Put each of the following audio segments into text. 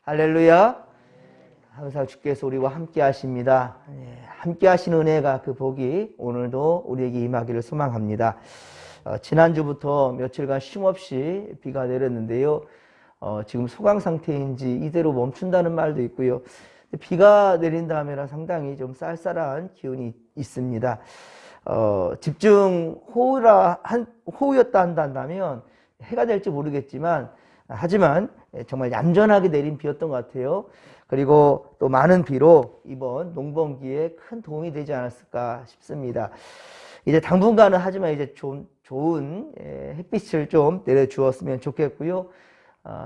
할렐루야. 항상 주께서 우리와 함께 하십니다. 함께 하시는 은혜가 그 복이 오늘도 우리에게 임하기를 소망합니다. 지난주부터 며칠간 쉼없이 비가 내렸는데요. 지금 소강 상태인지 이대로 멈춘다는 말도 있고요. 비가 내린 다음에라 상당히 좀 쌀쌀한 기운이 있습니다. 집중 호우였다 한다면 해가 될지 모르겠지만 하지만 정말 얌전하게 내린 비였던 것 같아요. 그리고 또 많은 비로 이번 농번기에 큰 도움이 되지 않았을까 싶습니다. 이제 당분간은 하지만 이제 좀 좋은 햇빛을 좀 내려주었으면 좋겠고요.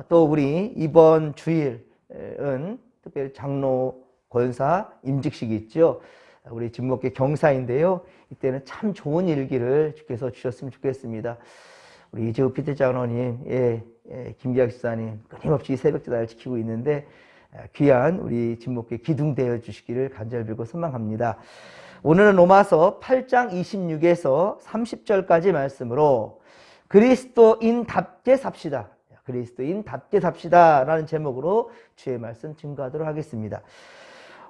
또 우리 이번 주일은 특별히 장로, 권사, 임직식이 있죠. 우리 진목회 경사인데요. 이때는 참 좋은 일기를 주께서 주셨으면 좋겠습니다. 우리 이재우 피트 장로님, 김기학 집사님 끊임없이 새벽기도를 지키고 있는데 귀한 우리 진목회 기둥되어 주시기를 간절히 빌고 소망합니다. 오늘은 로마서 8장 26에서 30절까지 말씀으로 그리스도인답게 삽시다. 그리스도인답게 삽시다 라는 제목으로 주의 말씀 증거하도록 하겠습니다.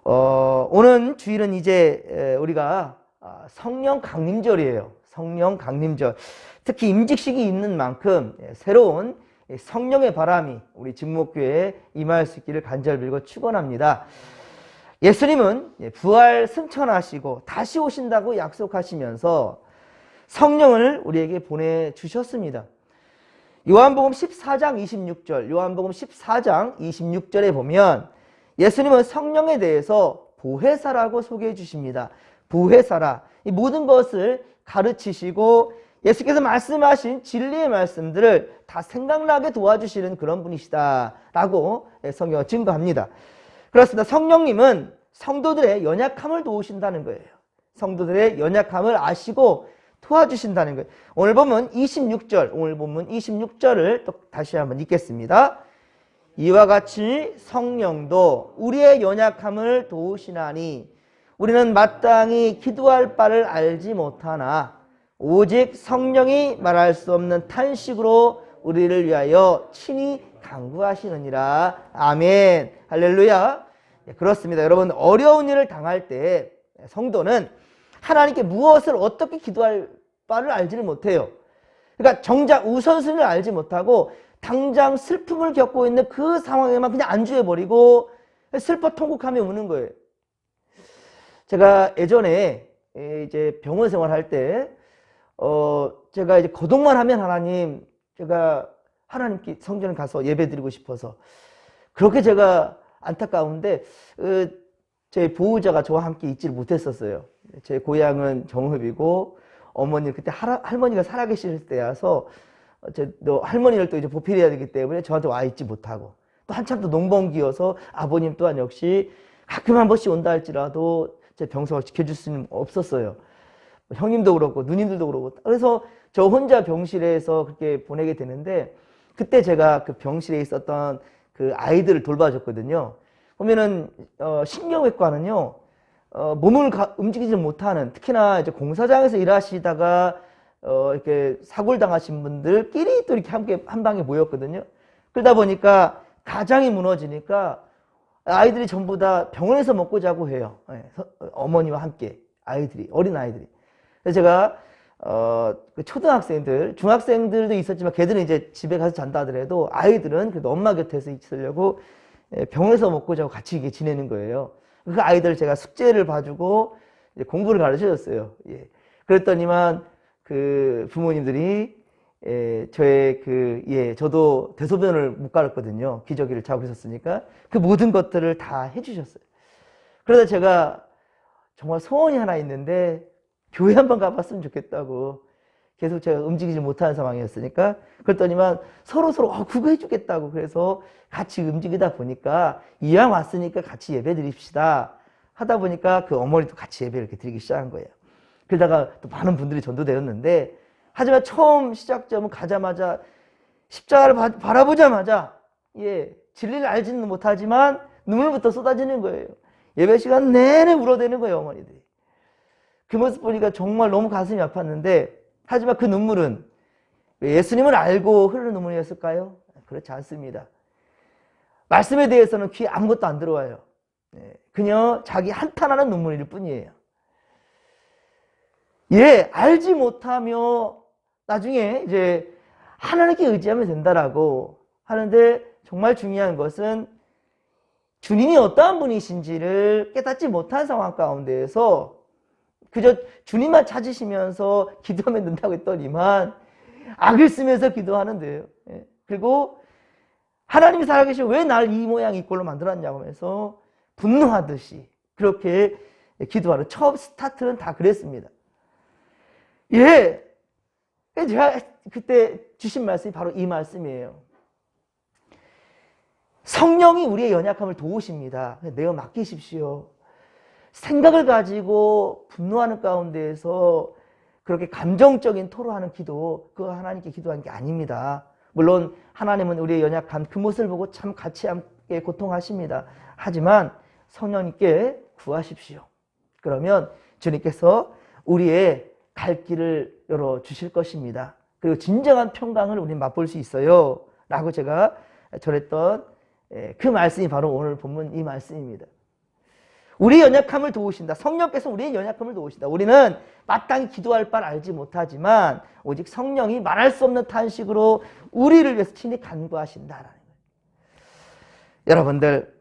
오늘 주일은 이제 우리가 성령 강림절이에요. 성령 강림절. 특히 임직식이 있는 만큼 새로운 성령의 바람이 우리 진목교회에 임할 수 있기를 간절히 빌고 축원합니다. 예수님은 부활 승천하시고 다시 오신다고 약속하시면서 성령을 우리에게 보내주셨습니다. 요한복음 14장 26절, 요한복음 14장 26절에 보면 예수님은 성령에 대해서 보혜사라고 소개해 주십니다. 보혜사라. 이 모든 것을 가르치시고 예수께서 말씀하신 진리의 말씀들을 다 생각나게 도와주시는 그런 분이시다 라고 성경은 증거합니다. 그렇습니다. 성령님은 성도들의 연약함을 도우신다는 거예요. 성도들의 연약함을 아시고 도와주신다는 거예요. 오늘 본문 26절을 또 다시 한번 읽겠습니다. 이와 같이 성령도 우리의 연약함을 도우시나니 우리는 마땅히 기도할 바를 알지 못하나 오직 성령이 말할 수 없는 탄식으로 우리를 위하여 친히 간구하시느니라. 아멘. 할렐루야. 그렇습니다. 여러분, 어려운 일을 당할 때 성도는 하나님께 무엇을 어떻게 기도할 바를 알지를 못해요. 그러니까 정작 우선순위를 알지 못하고 당장 슬픔을 겪고 있는 그 상황에만 그냥 안주해버리고 슬퍼 통곡하며 우는 거예요. 제가 예전에 이제 병원 생활할 때 제가 이제 거동만 하면 하나님, 제가 하나님께 성전에 가서 예배 드리고 싶어서 그렇게 제가 안타까운데 제 보호자가 저와 함께 있지를 못했었어요. 제 고향은 정읍이고 어머니 그때 할머니가 살아계실 때여서 또 할머니를 또 이제 보필해야 되기 때문에 저한테 와 있지 못하고 또 한참 또 농번기여서 아버님 또한 역시 가끔 한 번씩 온다 할지라도 제 병석을 지켜줄 수는 없었어요. 형님도 그렇고 누님들도 그렇고 그래서 저 혼자 병실에서 그렇게 보내게 되는데 그때 제가 그 병실에 있었던 그 아이들을 돌봐줬거든요. 보면은 신경외과는요 몸을 움직이지 못하는, 특히나 이제 공사장에서 일하시다가 이렇게 사고를 당하신 분들끼리 또 이렇게 함께 한 방에 모였거든요. 그러다 보니까 가장이 무너지니까 아이들이 전부 다 병원에서 먹고 자고 해요. 어머니와 함께 어린 아이들이. 그래서 제가 초등학생들, 중학생들도 있었지만 걔들은 이제 집에 가서 잔다 하더라도 아이들은 그래도 엄마 곁에서 있으려고 병원에서 먹고 자고 같이 이게 지내는 거예요. 그 아이들 제가 숙제를 봐주고 이제 공부를 가르쳐줬어요. 그랬더니만 그 부모님들이 저도 대소변을 못 갈았거든요. 기저귀를 차고 있었으니까 그 모든 것들을 다 해주셨어요. 그러다 제가 정말 소원이 하나 있는데 교회 한번 가봤으면 좋겠다고 계속 제가 움직이지 못하는 상황이었으니까 그랬더니만 서로 그거 해주겠다고 그래서 같이 움직이다 보니까 이왕 왔으니까 같이 예배 드립시다 하다 보니까 그 어머니도 같이 예배를 이렇게 드리기 시작한 거예요. 그러다가 또 많은 분들이 전도되었는데 하지만 처음 시작점은 가자마자 십자가를 바라보자마자 진리를 알지는 못하지만 눈물부터 쏟아지는 거예요. 예배 시간 내내 울어대는 거예요, 어머니들이. 그 모습 보니까 정말 너무 가슴이 아팠는데 하지만 그 눈물은 예수님을 알고 흐르는 눈물이었을까요? 그렇지 않습니다. 말씀에 대해서는 귀에 아무것도 안 들어와요. 그냥 자기 한탄하는 눈물일 뿐이에요. 알지 못하며 나중에 이제 하나님께 의지하면 된다라고 하는데, 정말 중요한 것은 주님이 어떠한 분이신지를 깨닫지 못한 상황 가운데에서 그저 주님만 찾으시면서 기도하면 된다고 했더니만 악을 쓰면서 기도하는데요. 그리고 하나님이 살아계시고 왜 날 이 모양 이 꼴로 만들었냐고 하면서 분노하듯이 그렇게 기도하는 처음 스타트는 다 그랬습니다. 제가 그때 주신 말씀이 바로 이 말씀이에요. 성령이 우리의 연약함을 도우십니다. 내어 맡기십시오. 생각을 가지고 분노하는 가운데에서 그렇게 감정적인 토로하는 기도, 그거 하나님께 기도하는 게 아닙니다. 물론 하나님은 우리의 연약한 그 모습을 보고 참 같이 함께 고통하십니다. 하지만 성령님께 구하십시오. 그러면 주님께서 우리의 갈 길을 열어주실 것입니다. 그리고 진정한 평강을 우리는 맛볼 수 있어요. 라고 제가 전했던 그 말씀이 바로 오늘 본문 이 말씀입니다. 우리의 연약함을 도우신다. 성령께서 우리의 연약함을 도우신다. 우리는 마땅히 기도할 바를 알지 못하지만 오직 성령이 말할 수 없는 탄식으로 우리를 위해서 친히 간구하신다라는 거예요. 여러분들,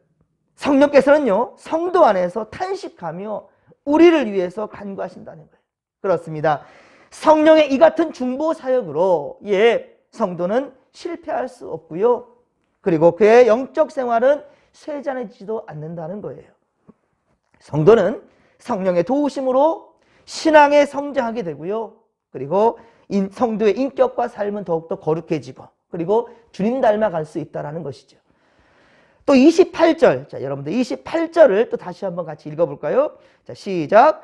성령께서는요, 성도 안에서 탄식하며 우리를 위해서 간구하신다는 거예요. 그렇습니다. 성령의 이 같은 중보 사역으로 성도는 실패할 수 없고요. 그리고 그의 영적 생활은 쇠잔해지지도 않는다는 거예요. 성도는 성령의 도우심으로 신앙에 성장하게 되고요. 그리고 성도의 인격과 삶은 더욱더 거룩해지고 그리고 주님 닮아갈 수 있다는 것이죠. 또 28절, 자, 여러분들 28절을 또 다시 한번 같이 읽어볼까요? 자, 시작.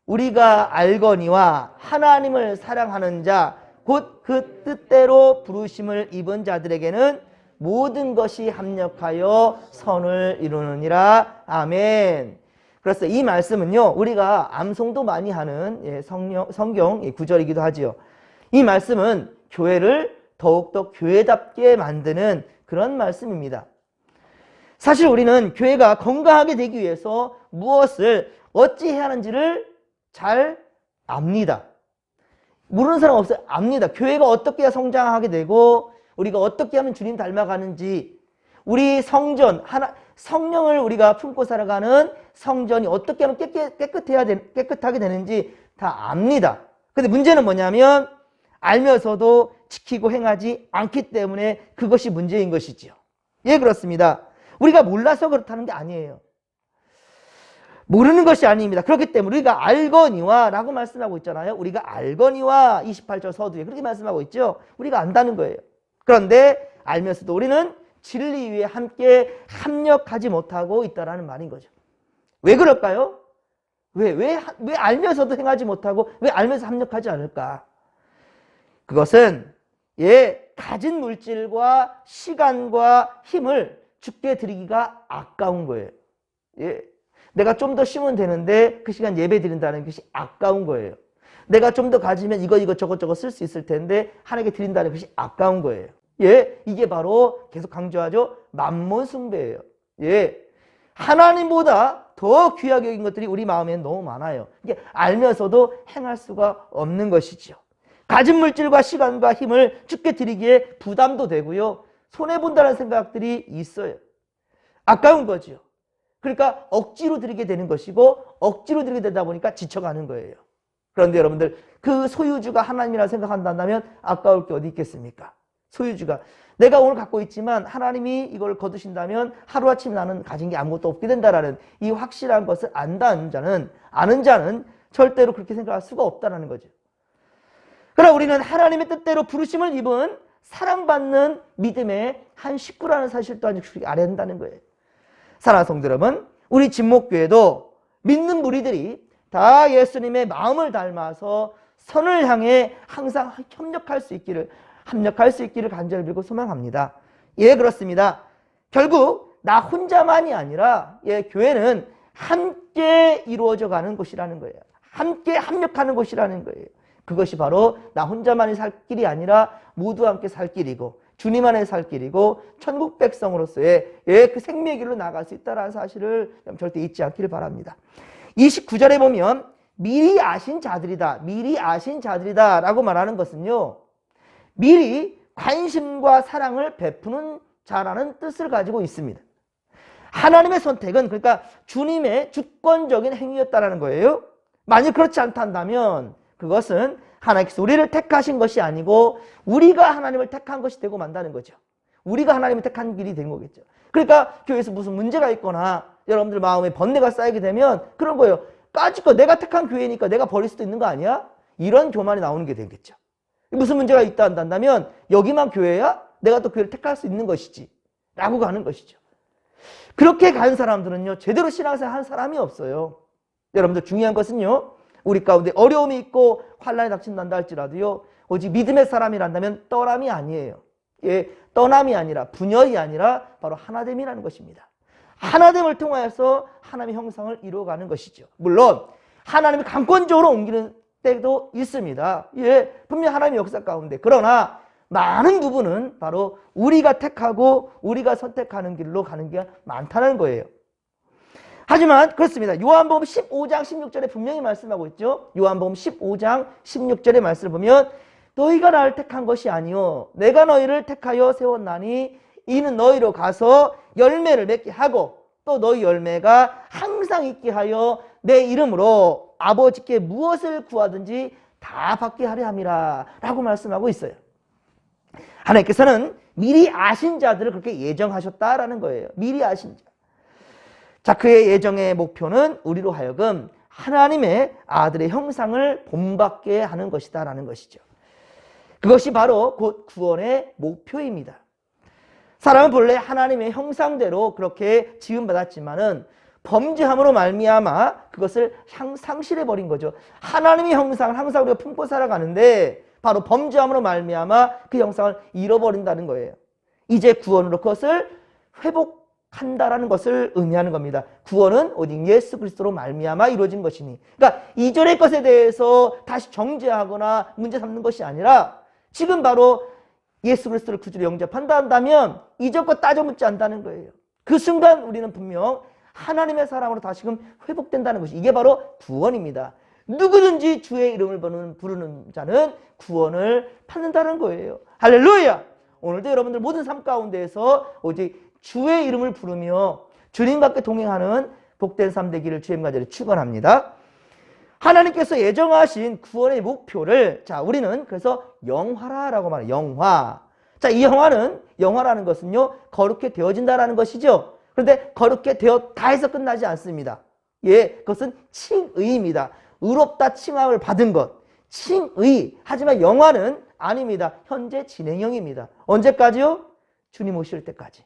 우리가 알거니와 하나님을 사랑하는 자, 곧 그 뜻대로 부르심을 입은 자들에게는 모든 것이 합력하여 선을 이루느니라. 아멘. 그래서 이 말씀은요, 우리가 암송도 많이 하는 성경 구절이기도 하지요. 이 말씀은 교회를 더욱더 교회답게 만드는 그런 말씀입니다. 사실 우리는 교회가 건강하게 되기 위해서 무엇을 어찌 해야 하는지를 잘 압니다. 모르는 사람 없어요. 압니다. 교회가 어떻게 해야 성장하게 되고 우리가 어떻게 하면 주님 닮아가는지, 우리 성전, 성령을 우리가 품고 살아가는 성전이 어떻게 하면 깨끗하게 되는지 다 압니다. 근데 문제는 뭐냐면 알면서도 지키고 행하지 않기 때문에 그것이 문제인 것이지요. 그렇습니다. 우리가 몰라서 그렇다는 게 아니에요. 모르는 것이 아닙니다. 그렇기 때문에 우리가 알거니와 라고 말씀하고 있잖아요. 우리가 알거니와 28절 서두에 그렇게 말씀하고 있죠. 우리가 안다는 거예요. 그런데 알면서도 우리는 진리 위에 함께 합력하지 못하고 있다는 말인 거죠. 왜 그럴까요? 왜 알면서도 행하지 못하고 왜 알면서 합력하지 않을까? 그것은 가진 물질과 시간과 힘을 주께 드리기가 아까운 거예요. 내가 좀 더 쉬면 되는데 그 시간 예배 드린다는 것이 아까운 거예요. 내가 좀 더 가지면 이거 저것 쓸 수 있을 텐데 하나님께 드린다는 것이 아까운 거예요. 이게 바로 계속 강조하죠. 만몬 숭배예요. 하나님보다 더 귀하게 여긴 것들이 우리 마음에는 너무 많아요. 이게 알면서도 행할 수가 없는 것이죠. 가진 물질과 시간과 힘을 주께 드리기에 부담도 되고요. 손해본다는 생각들이 있어요. 아까운 거죠. 그러니까 억지로 드리게 되는 것이고 억지로 드리게 되다 보니까 지쳐가는 거예요. 그런데 여러분들, 그 소유주가 하나님이라 생각한다면 아까울 게 어디 있겠습니까? 소유주가 내가 오늘 갖고 있지만 하나님이 이걸 거두신다면 하루아침에 나는 가진 게 아무것도 없게 된다라는 이 확실한 것을 아는 자는 절대로 그렇게 생각할 수가 없다는 거죠. 그러나 우리는 하나님의 뜻대로 부르심을 입은 사랑받는 믿음의 한 식구라는 사실 또한 알아야 한다는 거예요. 사랑하는 성도 여러분, 우리 진목교회도 믿는 무리들이 다 예수님의 마음을 닮아서 선을 향해 항상 합력할 수 있기를 간절히 빌고 소망합니다. 그렇습니다. 결국 나 혼자만이 아니라 교회는 함께 이루어져 가는 곳이라는 거예요. 함께 합력하는 곳이라는 거예요. 그것이 바로 나 혼자만이 살 길이 아니라 모두 함께 살 길이고 주님 안에 살 길이고 천국 백성으로서의 그 생명의 길로 나갈 수 있다는 사실을 절대 잊지 않기를 바랍니다. 29절에 보면 미리 아신 자들이다. 미리 아신 자들이다 라고 말하는 것은요, 미리 관심과 사랑을 베푸는 자라는 뜻을 가지고 있습니다. 하나님의 선택은 그러니까 주님의 주권적인 행위였다라는 거예요. 만약 그렇지 않다면 그것은 하나님께서 우리를 택하신 것이 아니고 우리가 하나님을 택한 것이 되고 만다는 거죠. 우리가 하나님을 택한 길이 된 거겠죠. 그러니까 교회에서 무슨 문제가 있거나 여러분들 마음에 번뇌가 쌓이게 되면 그런 거예요. 까짓거 내가 택한 교회니까 내가 버릴 수도 있는 거 아니야? 이런 교만이 나오는 게 되겠죠. 무슨 문제가 있다 한다면 여기만 교회야? 내가 또 교회를 택할 수 있는 것이지 라고 가는 것이죠. 그렇게 간 사람들은요, 제대로 신앙생활 한 사람이 없어요. 여러분들 중요한 것은요, 우리 가운데 어려움이 있고 환난이 닥친단다 할지라도요, 오직 믿음의 사람이란다면 떠남이 아니에요. 예, 떠남이 아니라 분열이 아니라 바로 하나됨이라는 것입니다. 하나됨을 통하여서 하나님의 형상을 이루어가는 것이죠. 물론 하나님이 강권적으로 옮기는 때도 있습니다. 예, 분명 하나님의 역사 가운데. 그러나 많은 부분은 바로 우리가 택하고 우리가 선택하는 길로 가는 게 많다는 거예요. 하지만 그렇습니다. 요한복음 15장 16절에 분명히 말씀하고 있죠. 요한복음 15장 16절의 말씀을 보면 너희가 나를 택한 것이 아니요 내가 너희를 택하여 세웠나니 이는 너희로 가서 열매를 맺게 하고 또 너희 열매가 항상 있게 하여 내 이름으로 아버지께 무엇을 구하든지 다 받게 하려 함이라 라고 말씀하고 있어요. 하나님께서는 미리 아신 자들을 그렇게 예정하셨다라는 거예요. 미리 아신 자. 자, 그의 예정의 목표는 우리로 하여금 하나님의 아들의 형상을 본받게 하는 것이다라는 것이죠. 그것이 바로 곧 구원의 목표입니다. 사람은 본래 하나님의 형상대로 그렇게 지음받았지만은 범죄함으로 말미암아 그것을 상실해버린 거죠. 하나님의 형상을 항상 우리가 품고 살아가는데 바로 범죄함으로 말미암아 그 형상을 잃어버린다는 거예요. 이제 구원으로 그것을 회복한다라는 것을 의미하는 겁니다. 구원은 오직 예수 그리스도로 말미암아 이루어진 것이니. 그러니까 이전의 것에 대해서 다시 정죄하거나 문제 삼는 것이 아니라 지금 바로 예수 그리스도를 구주로 영접한다 한다면 이전 것 따져 묻지 않는다는 거예요. 그 순간 우리는 분명 하나님의 사람으로 다시금 회복된다는 것이 이게 바로 구원입니다. 누구든지 주의 이름을 부르는 자는 구원을 받는다는 거예요. 할렐루야! 오늘도 여러분들 모든 삶 가운데에서 오직 주의 이름을 부르며 주님과 함께 동행하는 복된 삶 되기를 주의 간절히 축원합니다. 하나님께서 예정하신 구원의 목표를 자 우리는 그래서 영화라고 말해요. 영화. 자, 이 영화라는 것은요 거룩해 되어진다라는 것이죠. 그런데 거룩해 되었다 해서 끝나지 않습니다. 예, 그것은 칭의입니다. 의롭다 칭함을 받은 것. 칭의. 하지만 영화는 아닙니다. 현재 진행형입니다. 언제까지요? 주님 오실 때까지.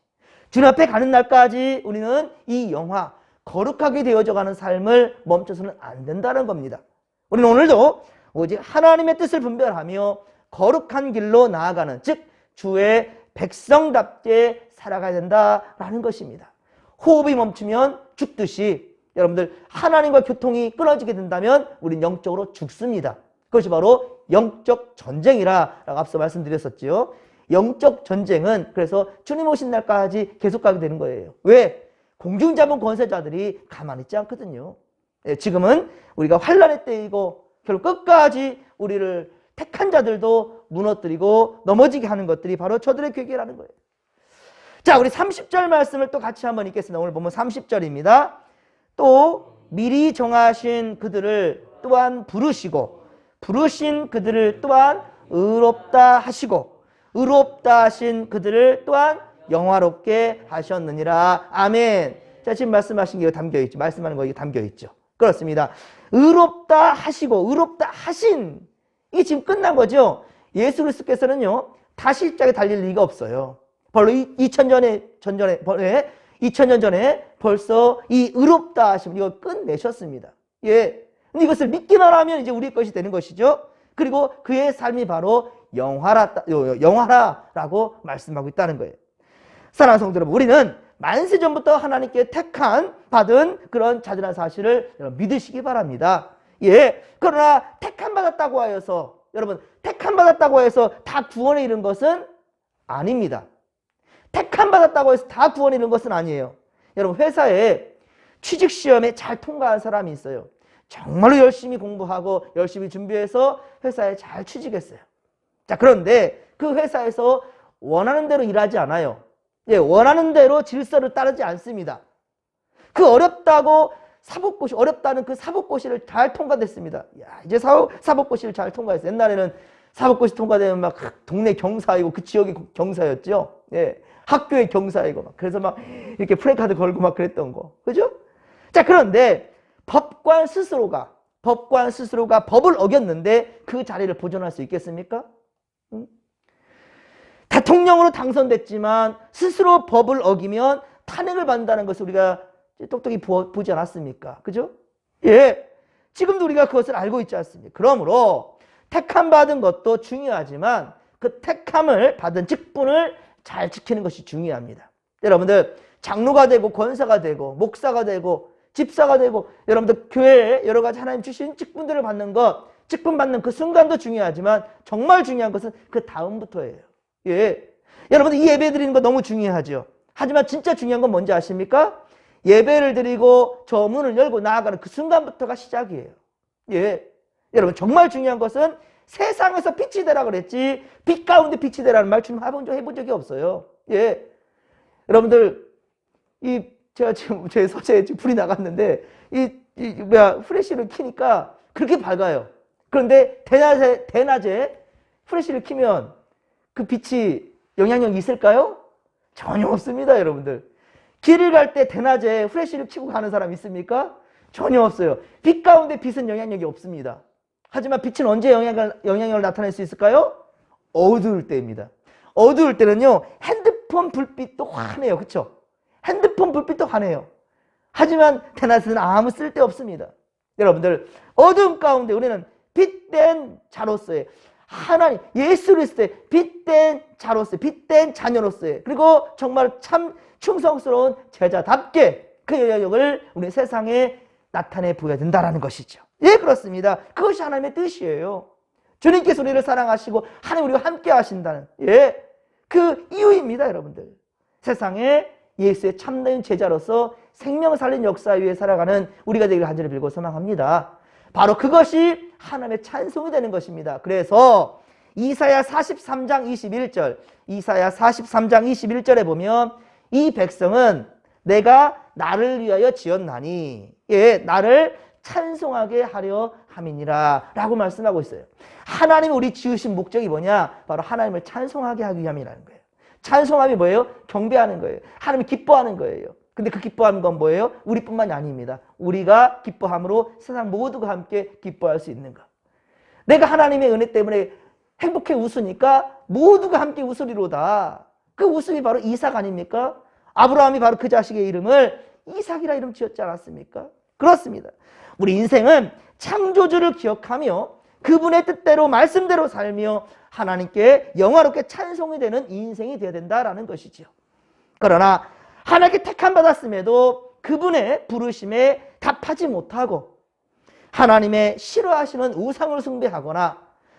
주님 앞에 가는 날까지 우리는 이 영화 거룩하게 되어져가는 삶을 멈춰서는 안 된다는 겁니다. 우리는 오늘도 오직 하나님의 뜻을 분별하며 거룩한 길로 나아가는 즉 주의 백성답게 살아가야 된다라는 것입니다. 호흡이 멈추면 죽듯이 여러분들 하나님과 교통이 끊어지게 된다면 우린 영적으로 죽습니다. 그것이 바로 영적 전쟁이라고 앞서 말씀드렸었죠. 영적 전쟁은 그래서 주님 오신 날까지 계속 가게 되는 거예요. 왜? 공중잡은 권세자들이 가만히 있지 않거든요. 예, 지금은 우리가 환난의 때이고 결국 끝까지 우리를 택한 자들도 무너뜨리고 넘어지게 하는 것들이 바로 저들의 괴계라는 거예요. 자, 우리 30절 말씀을 또 같이 한번 읽겠습니다. 오늘 보면 30절입니다. 또 미리 정하신 그들을 또한 부르신 그들을 또한 의롭다 하시고 의롭다 하신 그들을 또한 영화롭게 하셨느니라. 아멘. 자, 지금 말씀하신 게 담겨있죠. 말씀하는 거 이게 담겨있죠. 그렇습니다. 의롭다 하시고 의롭다 하신 이게 지금 끝난 거죠. 예수 그리스도께서는요 다시 십자가에 달릴 리가 없어요. 바로 2000년 전에 벌써 이 의롭다 하심 이거 끝내셨습니다. 예. 근데 이것을 믿기만 하면 이제 우리 것이 되는 것이죠. 그리고 그의 삶이 바로 영화라고 말씀하고 있다는 거예요. 사랑하는 성도 여러분, 우리는 만세전부터 하나님께 받은 그런 자들한 사실을 믿으시기 바랍니다. 예. 그러나 택함 받았다고 하여서 여러분 택함 받았다고 해서 다 구원에 이른 것은 아닙니다. 택함 받았다고 해서 다 구원이 이런 것은 아니에요. 여러분, 회사에 취직시험에 잘 통과한 사람이 있어요. 정말로 열심히 공부하고 열심히 준비해서 회사에 잘 취직했어요. 자, 그런데 그 회사에서 원하는 대로 일하지 않아요. 예, 원하는 대로 질서를 따르지 않습니다. 그 어렵다고 사법고시, 어렵다는 그 사법고시를 잘 통과됐습니다. 야, 이제 사법고시를 잘 통과했어요. 옛날에는 사법고시 통과되면 막 동네 경사이고 그 지역의 경사였죠. 예, 학교의 경사이고 막 그래서 막 이렇게 프랜카드 걸고 막 그랬던 거. 그죠? 자, 그런데 법관 스스로가 법을 어겼는데 그 자리를 보존할 수 있겠습니까? 대통령으로 당선됐지만 스스로 법을 어기면 탄핵을 받는다는 것을 우리가 똑똑히 보지 않았습니까? 그죠? 예. 지금도 우리가 그것을 알고 있지 않습니까? 그러므로 택함 받은 것도 중요하지만 그 택함을 받은 직분을 잘 지키는 것이 중요합니다. 여러분들, 장로가 되고 권사가 되고 목사가 되고 집사가 되고 여러분들 교회에 여러 가지 하나님 주신 직분들을 받는 것, 직분 받는 그 순간도 중요하지만 정말 중요한 것은 그 다음부터예요. 예. 여러분들, 이 예배 드리는 거 너무 중요하죠. 하지만 진짜 중요한 건 뭔지 아십니까? 예배를 드리고 저 문을 열고 나아가는 그 순간부터가 시작이에요. 예. 여러분, 정말 중요한 것은 세상에서 빛이 되라 그랬지 빛 가운데 빛이 되라는 말 주님 해본 적이 없어요. 예. 여러분들, 제가 지금 제 서재에 지금 불이 나갔는데 프레쉬를 켜니까 그렇게 밝아요. 그런데 대낮에 프레쉬를 켜면 그 빛이 영향력이 있을까요? 전혀 없습니다, 여러분들. 길을 갈 때 대낮에 프레쉬를 켜고 가는 사람 있습니까? 전혀 없어요. 빛 가운데 빛은 영향력이 없습니다. 하지만 빛은 언제 영향력을 나타낼 수 있을까요? 어두울 때입니다. 어두울 때는요, 핸드폰 불빛도 환해요. 그렇죠? 핸드폰 불빛도 환해요. 하지만 대낮에는 아무 쓸데 없습니다. 여러분들, 어두움 가운데 우리는 빛된 자로서의 하나님, 예수 그리스도의 빛된 자로서의, 빛된 자녀로서의, 그리고 정말 참 충성스러운 제자답게 그 영향력을 우리 세상에 나타내 보여야 된다는 것이죠. 예, 그렇습니다. 그것이 하나님의 뜻이에요. 주님께서 우리를 사랑하시고 하나님 우리와 함께 하신다는, 예, 그 이유입니다, 여러분들. 세상에 예수의 참된 제자로서 생명을 살린 역사 위에 살아가는 우리가 되기를 간절히 빌고 소망합니다. 바로 그것이 하나님의 찬송이 되는 것입니다. 그래서 이사야 43장 21절, 이사야 43장 21절에 보면 이 백성은 내가 나를 위하여 지었나니, 예, 나를 찬송하게 하려 함이니라 라고 말씀하고 있어요. 하나님이 우리 지으신 목적이 뭐냐? 바로 하나님을 찬송하게 하기 위함이라는 거예요. 찬송함이 뭐예요? 경배하는 거예요. 하나님이 기뻐하는 거예요. 근데 그 기뻐하는 건 뭐예요? 우리뿐만이 아닙니다. 우리가 기뻐함으로 세상 모두가 함께 기뻐할 수 있는 것. 내가 하나님의 은혜 때문에 행복해 웃으니까 모두가 함께 웃으리로다. 그 웃음이 바로 이삭 아닙니까? 아브라함이 바로 그 자식의 이름을 이삭이라 이름 지었지 않았습니까? 그렇습니다. 우리 인생은 창조주를 기억하며 그분의 뜻대로 말씀대로 살며 하나님께 영화롭게 찬송이 되는 인생이 되어야 된다라는 것이죠. 그러나 하나님께 택함 받았음에도 그분의 부르심에 답하지 못하고 하나님의 싫어하시는 우상을 숭배하거나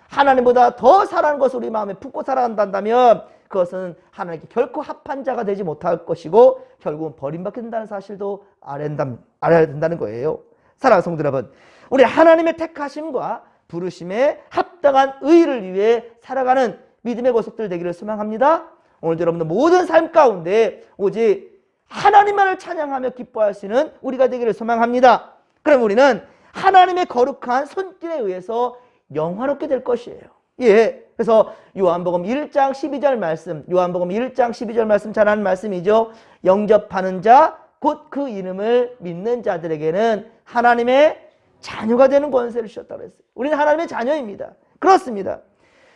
하나님보다 더 사랑하는 것을 우리 마음에 품고 살아간다면 그것은 하나님께 결코 합한 자가 되지 못할 것이고 결국은 버림받게 된다는 사실도 알아야 된다는 거예요. 사랑하는 성도 여러분, 우리 하나님의 택하심과 부르심에 합당한 의를 위해 살아가는 믿음의 고속들 되기를 소망합니다. 오늘도 여러분들 모든 삶 가운데 오직 하나님만을 찬양하며 기뻐할 수 있는 우리가 되기를 소망합니다. 그럼 우리는 하나님의 거룩한 손길에 의해서 영화롭게 될 것이에요. 예. 그래서 요한복음 1장 12절 말씀, 요한복음 1장 12절 말씀 잘 아는 말씀이죠. 영접하는 자, 곧 그 이름을 믿는 자들에게는 하나님의 자녀가 되는 권세를 주셨다고 했어요. 우리는 하나님의 자녀입니다. 그렇습니다.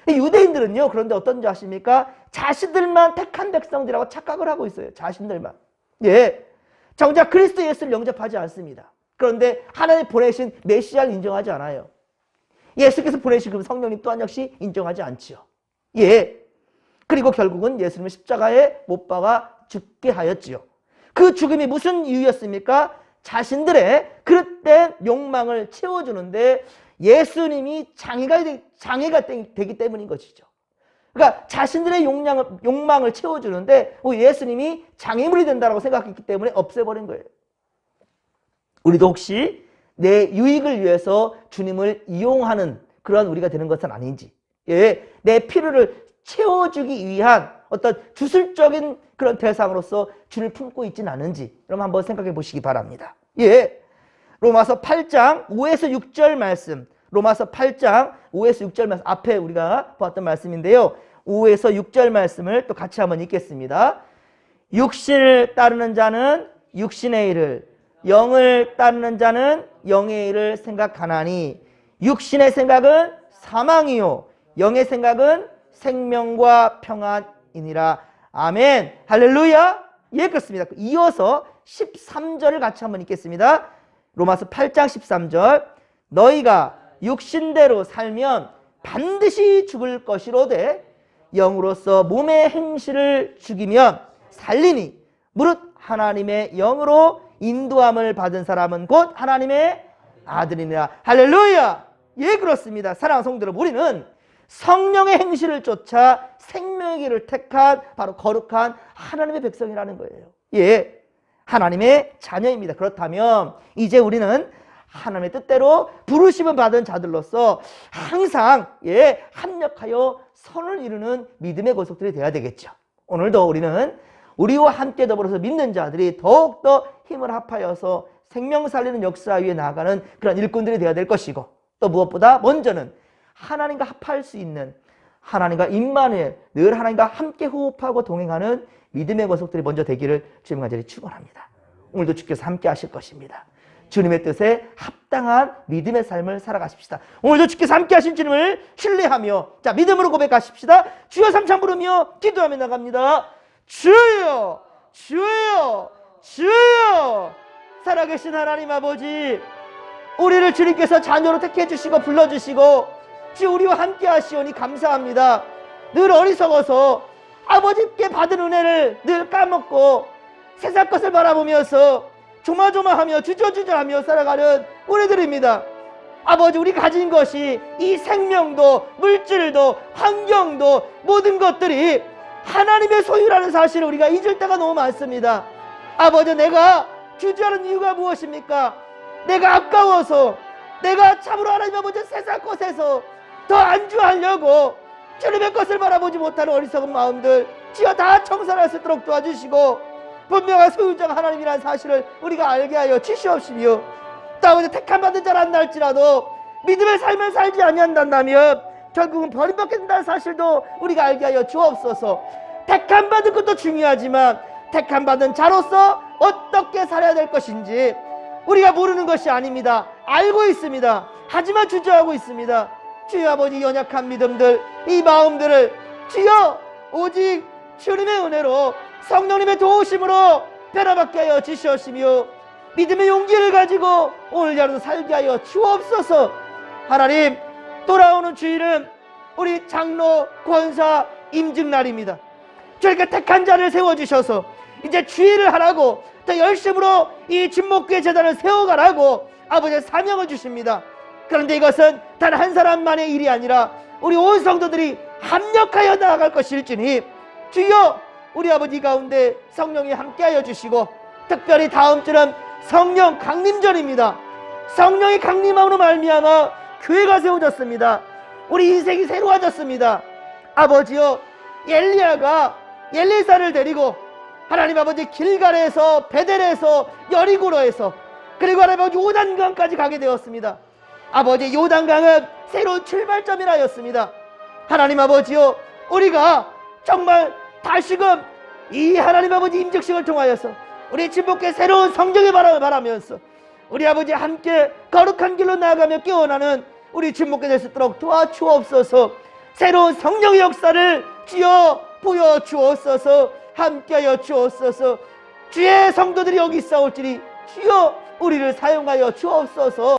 유대인들은요, 그런데 어떤지 아십니까? 자신들만 택한 백성들이라고 착각을 하고 있어요. 자신들만. 예. 정작 그리스도 예수를 영접하지 않습니다. 그런데 하나님 보내신 메시아를 인정하지 않아요. 예수께서 보내신 그 성령님 또한 역시 인정하지 않지요. 예. 그리고 결국은 예수님을 십자가에 못 박아 죽게 하였지요. 그 죽음이 무슨 이유였습니까? 자신들의 그릇된 욕망을 채워주는데 예수님이 장애가 되기 때문인 것이죠. 그러니까 자신들의 욕망을 채워주는데 예수님이 장애물이 된다고 생각했기 때문에 없애버린 거예요. 우리도 혹시 내 유익을 위해서 주님을 이용하는 그런 우리가 되는 것은 아닌지, 내 필요를 채워주기 위한 어떤 주술적인 그런 대상으로서 주를 품고 있지는 않은지 그럼 한번 생각해 보시기 바랍니다. 로마서 8장 5에서 6절 말씀, 로마서 8장 5에서 6절 말씀, 앞에 우리가 보았던 말씀인데요. 5에서 6절 말씀을 또 같이 한번 읽겠습니다. 육신을 따르는 자는 육신의 일을, 영을 따르는 자는 영의 일을 생각하나니 육신의 생각은 사망이요 영의 생각은 생명과 평안이니라. 아멘. 할렐루야. 그렇습니다. 이어서 13절을 같이 한번 읽겠습니다. 로마서 8장 13절. 너희가 육신대로 살면 반드시 죽을 것이로되 영으로서 몸의 행실을 죽이면 살리니 무릇 하나님의 영으로 인도함을 받은 사람은 곧 하나님의 아들이니라. 할렐루야. 그렇습니다. 사랑하는 성도 여러분, 우리는 성령의 행실을 쫓아 생명의 길을 택한 바로 거룩한 하나님의 백성이라는 거예요. 하나님의 자녀입니다. 그렇다면 이제 우리는 하나님의 뜻대로 부르심을 받은 자들로서 항상 합력하여 선을 이루는 믿음의 권속들이 되어야 되겠죠. 오늘도 우리는 우리와 함께 더불어서 믿는 자들이 더욱더 힘을 합하여서 생명 살리는 역사 위에 나아가는 그런 일꾼들이 되어야 될 것이고, 또 무엇보다 먼저는 하나님과 합할 수 있는, 하나님과 임마누엘, 늘 하나님과 함께 호흡하고 동행하는 믿음의 권속들이 먼저 되기를 주님 간절히 축원합니다. 오늘도 주께서 함께 하실 것입니다. 주님의 뜻에 합당한 믿음의 삶을 살아가십시다. 오늘도 주께서 함께 하신 주님을 신뢰하며 자 믿음으로 고백하십시다. 주여 삼창 부르며 기도하며 나갑니다. 주여 주여 주여. 살아계신 하나님 아버지, 우리를 주님께서 자녀로 택해 주시고 불러주시고 주 우리와 함께 하시오니 감사합니다. 늘 어리석어서 아버지께 받은 은혜를 늘 까먹고 세상 것을 바라보면서 조마조마하며 주저주저하며 살아가는 우리들입니다. 아버지, 우리 가진 것이 이 생명도 물질도 환경도 모든 것들이 하나님의 소유라는 사실을 우리가 잊을 때가 너무 많습니다. 아버지, 내가 주저하는 이유가 무엇입니까? 내가 아까워서, 내가 참으로 하나님 아버지 세상 것에서 더 안주하려고 주님의 것을 바라보지 못하는 어리석은 마음들 주여 다 청산할 수 있도록 도와주시고, 분명한 소유자가 하나님이라는 사실을 우리가 알게 하여 주시옵시며, 또 아버지 택함받은 자라 할지라도 믿음의 삶을 살지 아니한다면 결국은 버림받게 된다는 사실도 우리가 알게 하여 주옵소서. 택함받은 것도 중요하지만 택함받은 자로서 어떻게 살아야 될 것인지 우리가 모르는 것이 아닙니다. 알고 있습니다. 하지만 주저하고 있습니다. 주여 아버지, 연약한 믿음들, 이 마음들을 주여 오직 주님의 은혜로 성령님의 도우심으로 변화받게 하여 주시옵시며 믿음의 용기를 가지고 오늘 하루도 살게 하여 주옵소서. 하나님, 돌아오는 주일은 우리 장로, 권사, 임직날입니다. 저희가 택한 자를 세워주셔서 이제 주일을 하라고 더 열심으로 이 진목교회 재단을 세워가라고 아버지의 사명을 주십니다. 그런데 이것은 단 한 사람만의 일이 아니라 우리 온 성도들이 합력하여 나아갈 것일지니 주여 우리 아버지 가운데 성령이 함께하여 주시고, 특별히 다음 주는 성령 강림절입니다. 성령이 강림함으로 말미암아 교회가 세워졌습니다. 우리 인생이 새로워졌습니다. 아버지여, 엘리야가 엘리사를 데리고 하나님 아버지 길갈에서, 베델에서, 여리고로에서, 그리고 하나님 아버지 요단강까지 가게 되었습니다. 아버지, 요단강은 새로운 출발점이라 하였습니다. 하나님 아버지여, 우리가 정말 다시금 이 하나님 아버지 임직식을 통하여서 우리 진복교회 새로운 성령의 바람을 바라면서 우리 아버지 함께 거룩한 길로 나아가며 깨어나는 우리 진복교회 될 수 있도록 도와주옵소서. 새로운 성령의 역사를 주여 보여주옵소서. 함께하여 주옵소서. 주의 성도들이 여기 싸울지니 주여 우리를 사용하여 주옵소서.